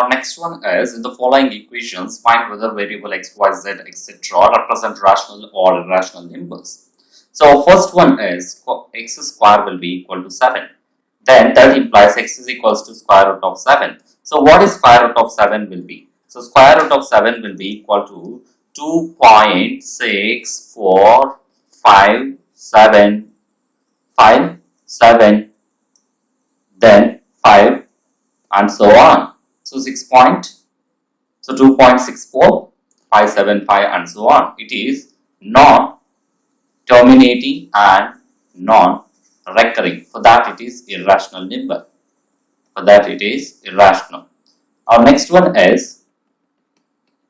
Our next one is, in the following equations, find whether variable x, y, z, etc. represent rational or irrational numbers. So first one is x square will be equal to 7. Then that implies x is equals to square root of 7. So what is square root of 7 will be? So square root of 7 will be equal to 2.6457, then 5 and so on. So 2.64575 and so on. It is non-terminating and non-recurring. For that it is irrational number. For that it is irrational. Our next one is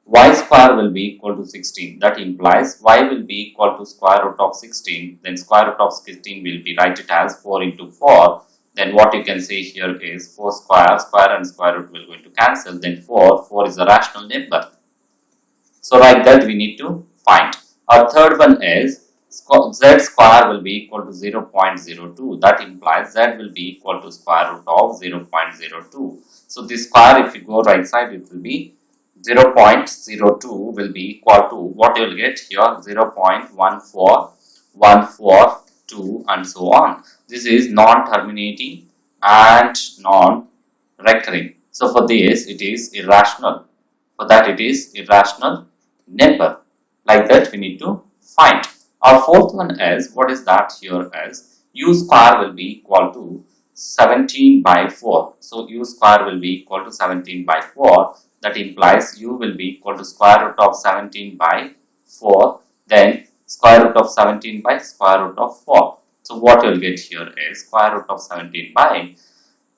y square will be equal to 16. That implies y will be equal to square root of 16. Then square root of 16 will be write it as 4 into 4. Then what you can say here is 4 square and square root will going to cancel. Then 4 is a rational number. So like that we need to find. Our third one is z square will be equal to 0.02. That implies z will be equal to square root of 0.02. So this square, if you go right side, it will be 0.02 will be equal to what you will get here, 0.14142 and so on. This is non-terminating and non-recurring. So for this it is irrational. For that it is irrational number. Like that we need to find. Our fourth one is, what is that here as u square will be equal to 17 by 4. So u square will be equal to 17 by 4. That implies u will be equal to square root of 17 by 4. Then square root of 17 by square root of 4. So what you will get here is square root of 17 by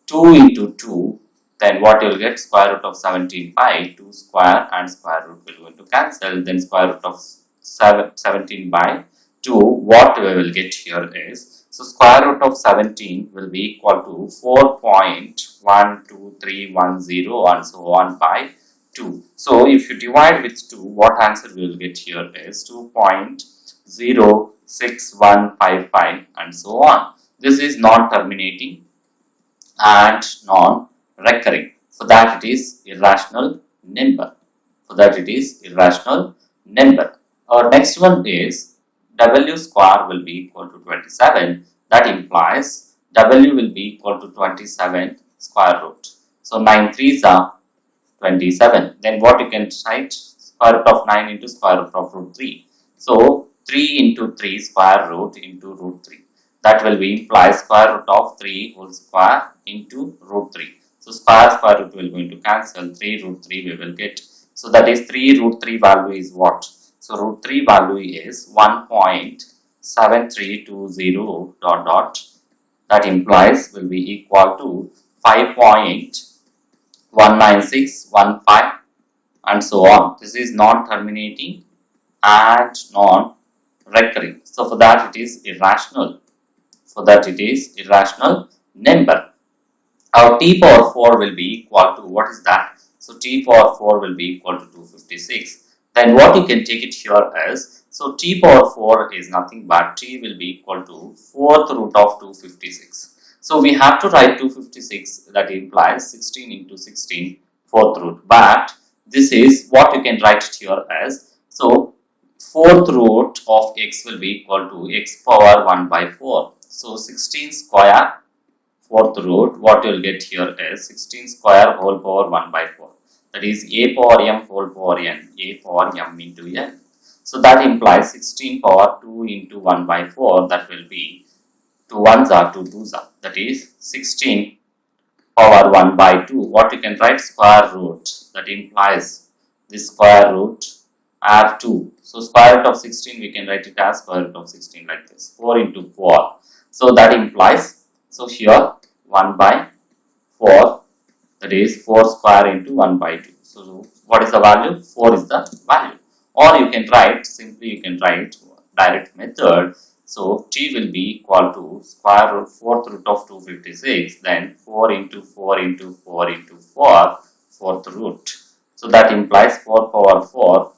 2 into 2. Then what you will get, square root of 17 by 2 square and square root will going to cancel. Then square root of 17 by 2, what we will get here is, so square root of 17 will be equal to 4.12310 and so on by 2. So if you divide with 2, what answer we will get here is 2.06155 and so on. This is non-terminating and non-recurring. For that it is irrational number. For that it is irrational number. Our next one is w square will be equal to 27. That implies w will be equal to 27 square root. So 9 3s are 27. Then what you can write, square root of 9 into square root of root 3. So 3 into 3 square root into root 3. That will be implies square root of 3 whole square into root 3. So square root will going to cancel. 3 root 3 we will get. So that is 3 root 3 value is what? So root 3 value is 1.7320 dot dot. That implies will be equal to 5.19615 and so on. This is non-terminating and non-recurring. So for that it is irrational. For that it is irrational number. Our t power 4 will be equal to, what is that? So t power 4 will be equal to 256. Then what you can take it here as, so t power 4 is nothing but t will be equal to 4th root of 256. So we have to write 256, that implies 16 into 16 4th root. But this is what you can write it here as, so 4th root of x will be equal to x power 1 by 4. So 16 square 4th root, what you will get here is 16 square whole power 1 by 4. That is a power m whole power n, a power m into n. So that implies 16 power 2 into 1 by 4, that will be 2 1s are 2 2s are. That is 16 power 1 by 2. What you can write, square root, that implies this square root add 2. So square root of 16 we can write it as square root of 16 like this, 4 into 4. So that implies, so here 1 by 4, that is 4 square into 1 by 2. So what is the value? 4 is the value. Or you can write, simply you can write direct method. So t will be equal to square root 4th root of 256, then 4 into 4 into 4 into 4, 4th root. So that implies 4 power 4,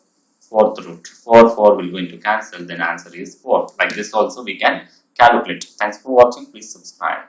4th root. 4 will going to cancel, then answer is 4. Like this also we can calculate. Thanks for watching. Please subscribe.